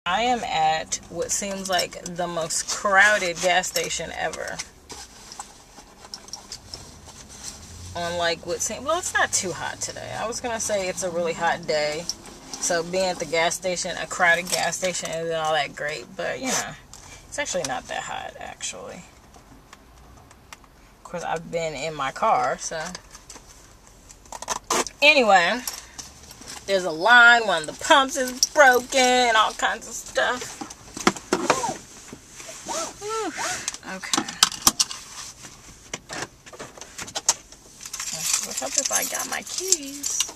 I am at what seems like the most crowded gas station ever. On like what seems, well, it's not too hot today. I was gonna say it's a really hot day, so being at the gas station, a crowded gas station, isn't all that great. But you know, it's actually not that hot actually. Of course, I've been in my car, so anyway. There's a line, one of the pumps is broken, all kinds of stuff. Okay. What's up if I got my keys?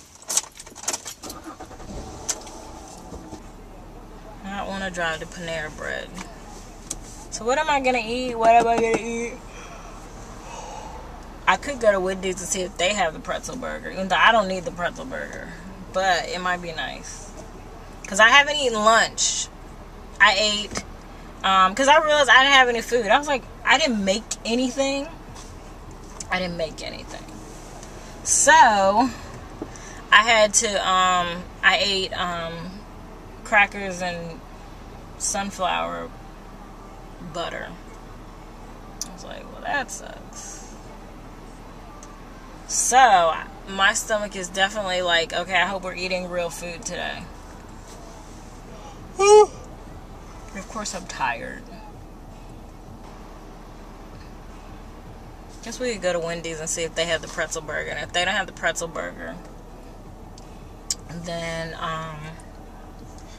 I don't want to drive to Panera Bread. So what am I going to eat? What am I going to eat? I could go to Wendy's to see if they have the pretzel burger. Even though I don't need the pretzel burger. But it might be nice. Because I haven't eaten lunch. I ate. Because I realized I didn't have any food. I was like, I didn't make anything. So, I had to, I ate crackers and sunflower butter. I was like, well, that sucks. So, my stomach is definitely like, okay, I hope we're eating real food today. Of course, I'm tired. Guess we could go to Wendy's and see if they have the pretzel burger. And if they don't have the pretzel burger, then,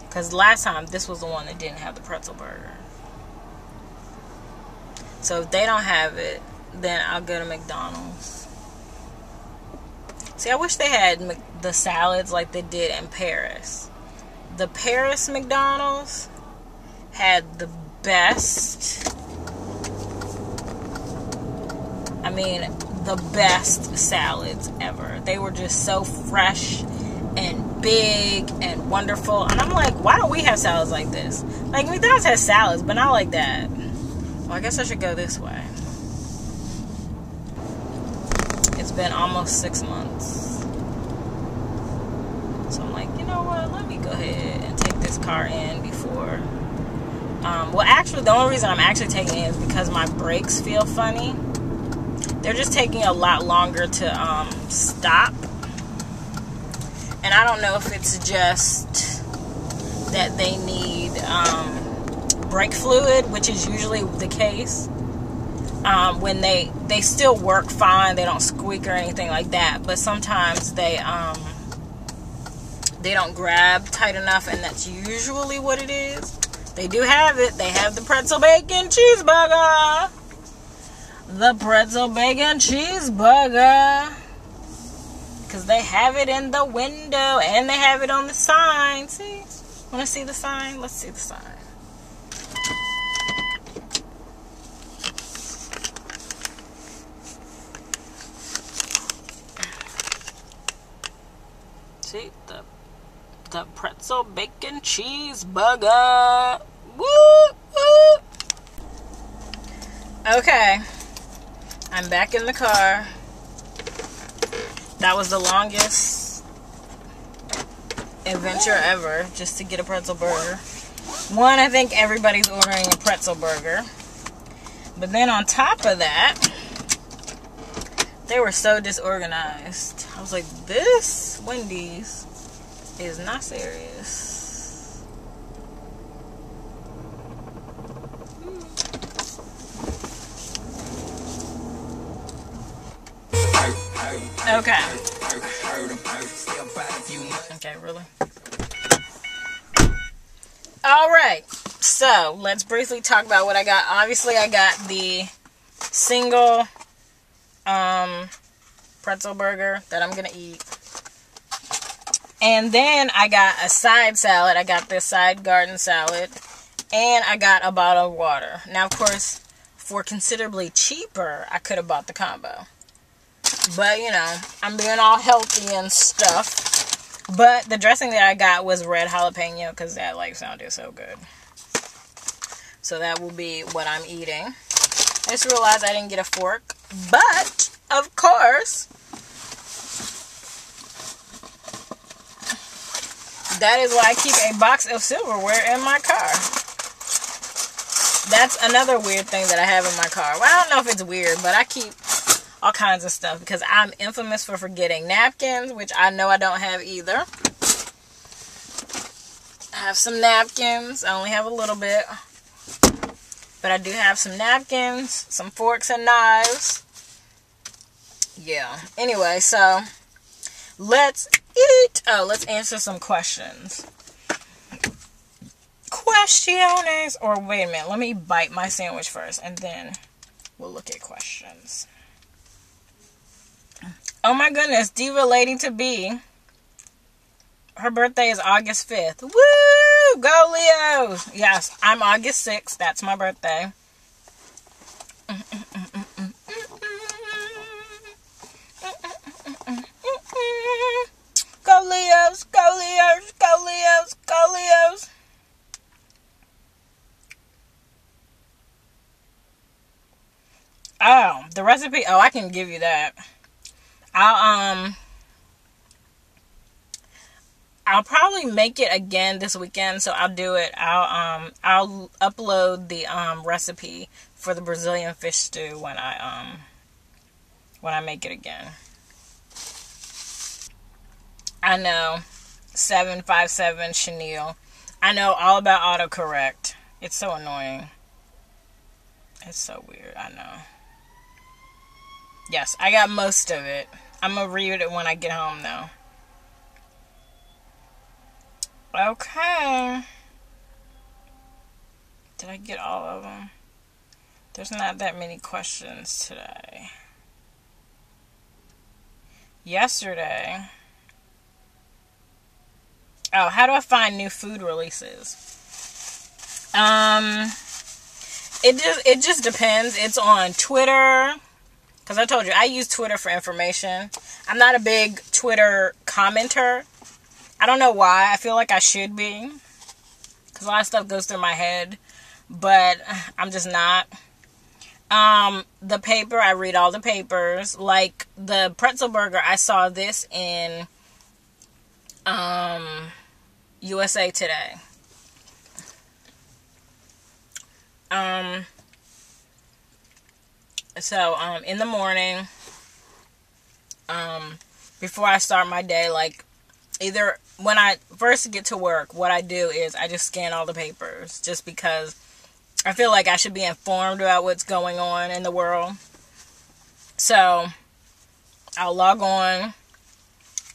because last time, this was the one that didn't have the pretzel burger. So if they don't have it, then I'll go to McDonald's. See, I wish they had the salads like they did in Paris. The Paris McDonald's had the best, the best salads ever. They were just so fresh and big and wonderful. And I'm like, why don't we have salads like this? Like, McDonald's has salads, but not like that. Well, I guess I should go this way. It's been almost 6 months. So I'm like, you know what? Let me go ahead and take this car in before. Well, actually, the only reason I'm actually taking it is because my brakes feel funny. They're just taking a lot longer to stop. And I don't know if it's just that they need brake fluid, which is usually the case. When they still work fine, they don't squeak or anything like that, but sometimes they don't grab tight enough, and that's usually what it is. They do have it. They have the pretzel bacon cheeseburger. The pretzel bacon cheeseburger. Because they have it in the window, and they have it on the sign. See? Want to see the sign? Let's see the sign. See? The pretzel bacon cheeseburger. Woo! Woo! Okay. I'm back in the car. That was the longest adventure ever, just to get a pretzel burger. One, I think everybody's ordering a pretzel burger. But then on top of that, they were so disorganized. I was like, this Wendy's is not serious. Okay. Okay, really? Alright. So, let's briefly talk about what I got. Obviously, I got the single pretzel burger that I'm going to eat. And then I got a side salad. I got this side garden salad. And I got a bottle of water. Now, of course, for considerably cheaper, I could have bought the combo. But, you know, I'm being all healthy and stuff. But the dressing that I got was red jalapeno because that, like, sounded so good. So that will be what I'm eating. I just realized I didn't get a fork. But, of course, That is why I keep a box of silverware in my car. That's another weird thing that I have in my car. Well, I don't know if it's weird, but I keep all kinds of stuff because I'm infamous for forgetting napkins, which I know I don't have either. I have some napkins. I only have a little bit. But I do have some napkins, some forks and knives. Yeah. Anyway, so let's eat. Oh, let's answer some questions. Questiones. Or wait a minute. Let me bite my sandwich first and then we'll look at questions. Oh my goodness. Diva Lady to Be. Her birthday is August 5th. Woo! Go Leos! Yes, I'm August 6th. That's my birthday. Go Leos! Go Leos! Go Leos! Go Leos! Oh, the recipe. Oh, I can give you that. I'll probably make it again this weekend, so I'll do it. I'll upload the recipe for the Brazilian fish stew when I make it again. I know, 757 Chenille. I know all about autocorrect. It's so annoying. It's so weird. I know. Yes, I got most of it. I'm gonna read it when I get home, though. Okay. Did I get all of them? There's not that many questions today. Yesterday. Oh, how do I find new food releases? It just depends. It's on Twitter. Because I told you, I use Twitter for information. I'm not a big Twitter commenter. I don't know why. I feel like I should be. Because a lot of stuff goes through my head. But I'm just not. The paper, I read all the papers. Like the pretzel burger, I saw this in USA Today. So, in the morning, before I start my day, like, either when I first get to work, what I do is I just scan all the papers, just because I feel like I should be informed about what's going on in the world. So, I'll log on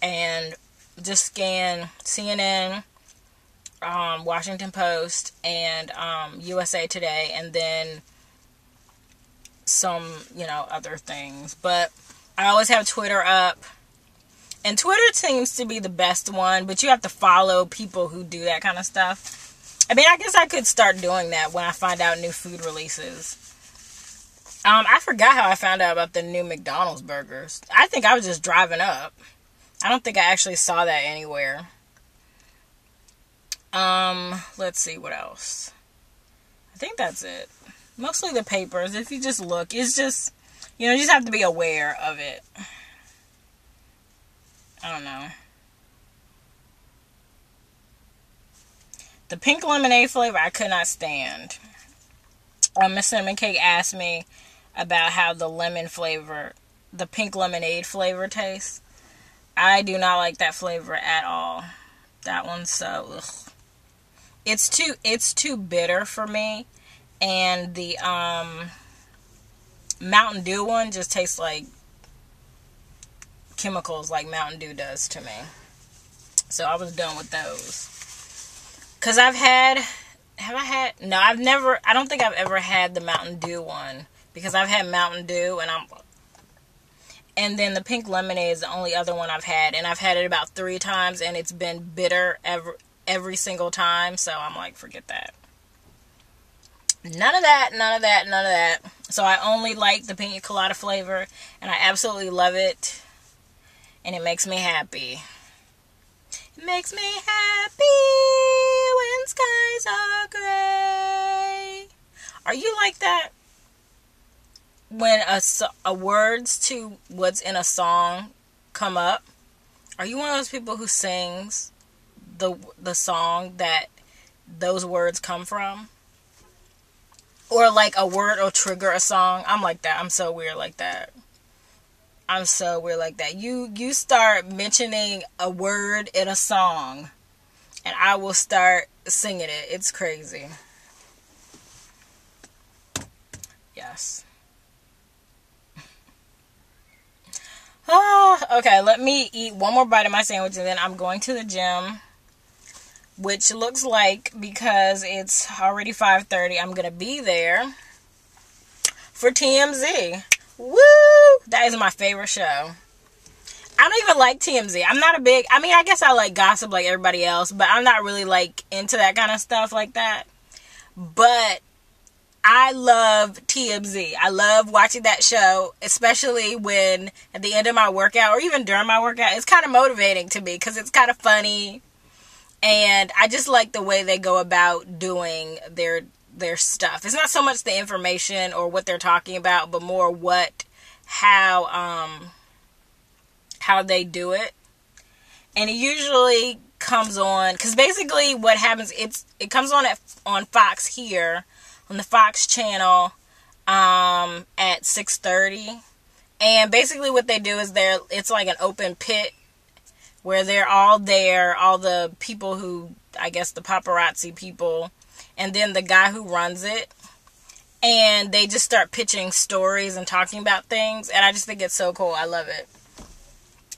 and just scan CNN, Washington Post, and USA Today, and then some, other things. But I always have Twitter up. And Twitter seems to be the best one, but you have to follow people who do that kind of stuff. I mean, I guess I could start doing that when I find out new food releases. I forgot how I found out about the new McDonald's burgers. I think I was just driving up. I don't think I actually saw that anywhere. Let's see what else. I think that's it. Mostly the papers. If you just look, it's just, you just have to be aware of it. I don't know. The pink lemonade flavor, I could not stand. Miss Cinnamon Cake asked me about how the pink lemonade flavor tastes. I do not like that flavor at all. That one's so, ugh. It's too bitter for me. And the Mountain Dew one just tastes like chemicals, like Mountain Dew does to me. So I was done with those. Because I don't think I've ever had the Mountain Dew one. Because I've had Mountain Dew and then the pink lemonade is the only other one I've had. And I've had it about 3 times and it's been bitter every single time. So I'm like, forget that. None of that. So I only like the pina colada flavor, and I absolutely love it, and it makes me happy. It makes me happy when skies are gray. Are you like that? When a words to what's in a song come up, are you one of those people who sings the song that those words come from. Or like a word will trigger a song. I'm like that. I'm so weird like that. I'm so weird like that. You start mentioning a word in a song and I will start singing it. It's crazy. Yes. Okay, let me eat one more bite of my sandwich and then I'm going to the gym. Which looks like, because it's already 5:30, I'm going to be there for TMZ. Woo! That is my favorite show. I don't even like TMZ. I'm not a big... I mean, I guess I like gossip like everybody else, but I'm not really, like, into that kind of stuff like that. But I love TMZ. I love watching that show, especially when at the end of my workout or even during my workout. It's kind of motivating to me because it's kind of funny. And I just like the way they go about doing their stuff. It's not so much the information or what they're talking about, but more how they do it. And it usually comes on, because basically what happens, it comes on Fox here, on the Fox channel, at 6:30. And basically what they do is it's like an open pit, where they're all there, all the people who, I guess the paparazzi people, and then the guy who runs it. And they just start pitching stories and talking about things. And I just think it's so cool. I love it.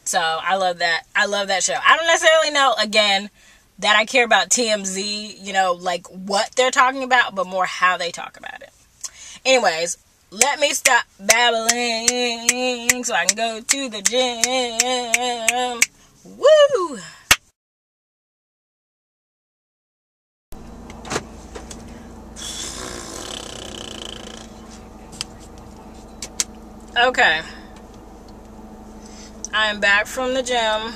So, I love that. I love that show. I don't necessarily know, again, that I care about TMZ, you know, like what they're talking about, but more how they talk about it. Anyways, let me stop babbling so I can go to the gym. Woo! Okay. I'm back from the gym.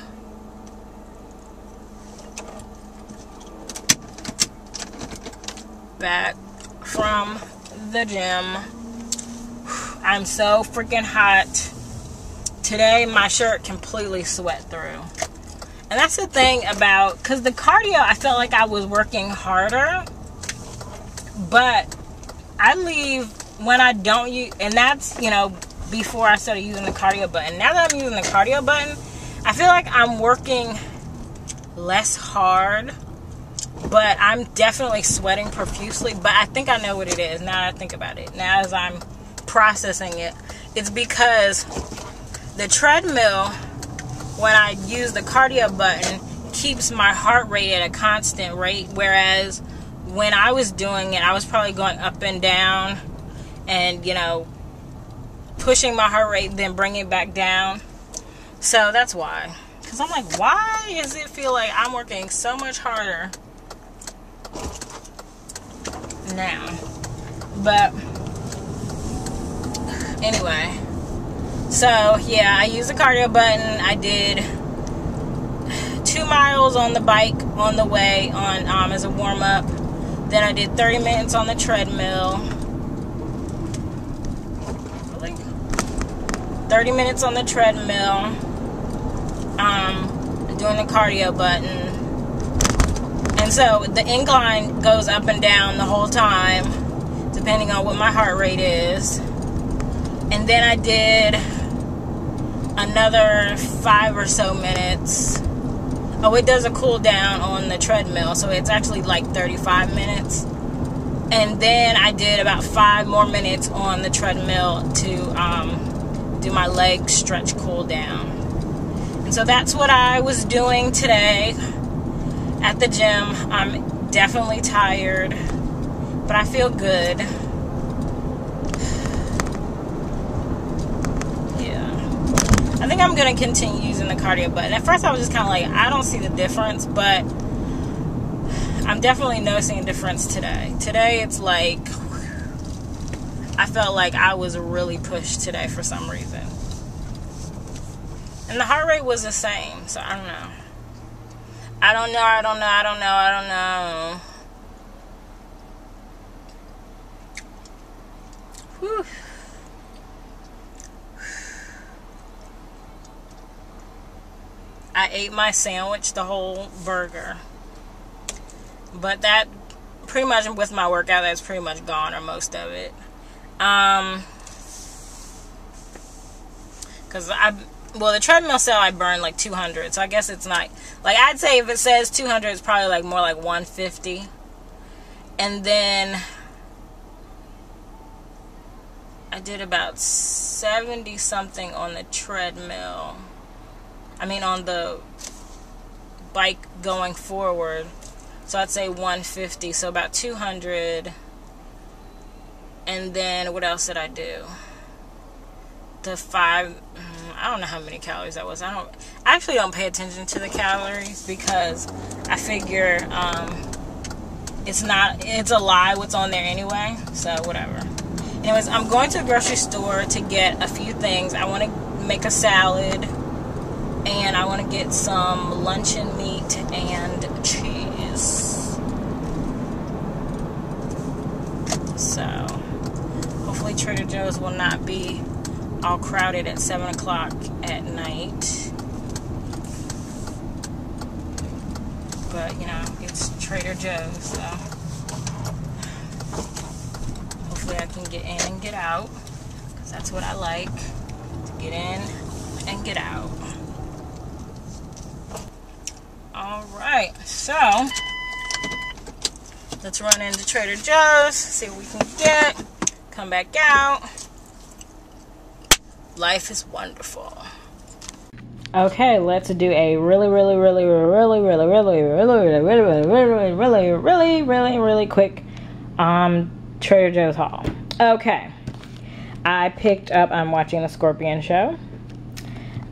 Back from the gym. I'm so freaking hot. Today, my shirt completely sweat through. And that's the thing about, because the cardio, I felt like I was working harder. But I leave when I don't use, and that's, you know, before I started using the cardio button. Now that I'm using the cardio button, I feel like I'm working less hard. But I'm definitely sweating profusely. But I think I know what it is now that I think about it. Now as I'm processing it. It's because the treadmill, when I use the cardio button, keeps my heart rate at a constant rate. Whereas when I was doing it, I was probably going up and down and, you know, pushing my heart rate, then bringing it back down. So that's why. Because I'm like, why does it feel like I'm working so much harder now? But anyway, so yeah, I used the cardio button. I did 2 miles on the bike on the way on as a warm-up. Then I did 30 minutes on the treadmill. Really? 30 minutes on the treadmill. Doing the cardio button. And so the incline goes up and down the whole time, depending on what my heart rate is. And then I did another 5 or so minutes. Oh, it does a cool down on the treadmill, so it's actually like 35 minutes. And then I did about 5 more minutes on the treadmill to do my leg stretch cool down. And so that's what I was doing today at the gym. I'm definitely tired, but I feel good. I think I'm going to continue using the cardio button. At first I was just kind of like, I don't see the difference, but I'm definitely noticing a difference today. Today it's like, I felt like I was really pushed today for some reason. And the heart rate was the same, so I don't know. I don't know. Whew. I ate my sandwich, the whole burger. But that pretty much with my workout, that's pretty much gone, or most of it. Because the treadmill cell I burned like 200, so I guess it's not, like, I'd say if it says 200, it's probably like more like 150. And then I did about 70 something on the treadmill. I mean, on the bike going forward. So I'd say 150, so about 200. And then what else did I do? I don't know how many calories that was. I actually don't pay attention to the calories, because I figure it's a lie what's on there anyway, so whatever. Anyways, I'm going to the grocery store to get a few things. I want to make a salad, and I want to get some luncheon meat and cheese. So hopefully Trader Joe's will not be all crowded at 7 o'clock at night. But, you know, it's Trader Joe's, so hopefully I can get in and get out, because that's what I like, to get in and get out. Alright, so let's run into Trader Joe's, see what we can get, come back out. Life is wonderful. Okay, let's do a really quick Trader Joe's haul. Okay, I picked up, I'm watching the Scorpion show,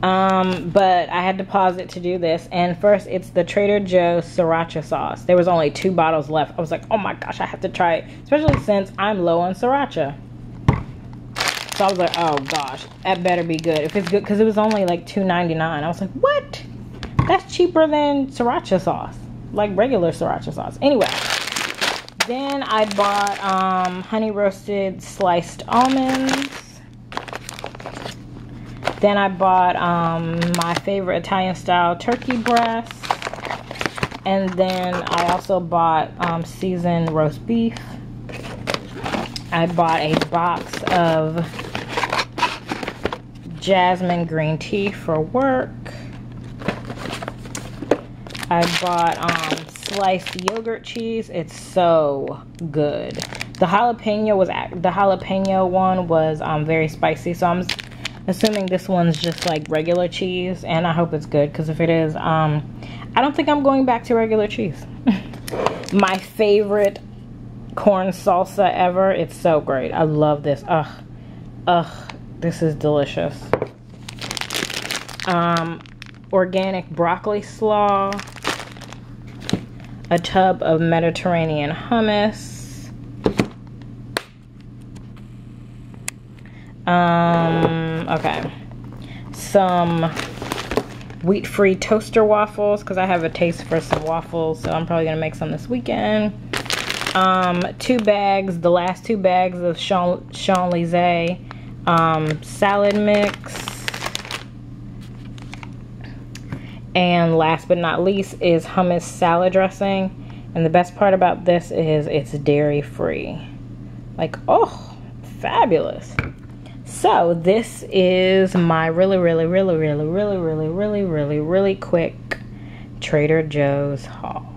but I had to pause it to do this. And first, it's the Trader Joe's sriracha sauce. There was only 2 bottles left. I was like, oh my gosh, I have to try it, especially since I'm low on sriracha. So I was like, oh gosh, that better be good. If it's good, because it was only like $2.99. I was like, what? That's cheaper than sriracha sauce, like regular sriracha sauce. Anyway, then I bought honey roasted sliced almonds. Then I bought my favorite Italian style turkey breast. And then I also bought seasoned roast beef. I bought a box of jasmine green tea for work. I bought sliced yogurt cheese. It's so good. The jalapeno one was very spicy, so I'm assuming this one's just like regular cheese, and I hope it's good, because if it is, I don't think I'm going back to regular cheese. My favorite corn salsa ever. It's so great. I love this. This is delicious. Organic broccoli slaw, a tub of Mediterranean hummus, okay, some wheat-free toaster waffles, because I have a taste for some waffles, so I'm probably gonna make some this weekend. 2 bags, the last 2 bags of Champs-Élysées salad mix. And last but not least is hummus salad dressing. And the best part about this is it's dairy free. Like, oh, fabulous. So this is my really quick Trader Joe's haul.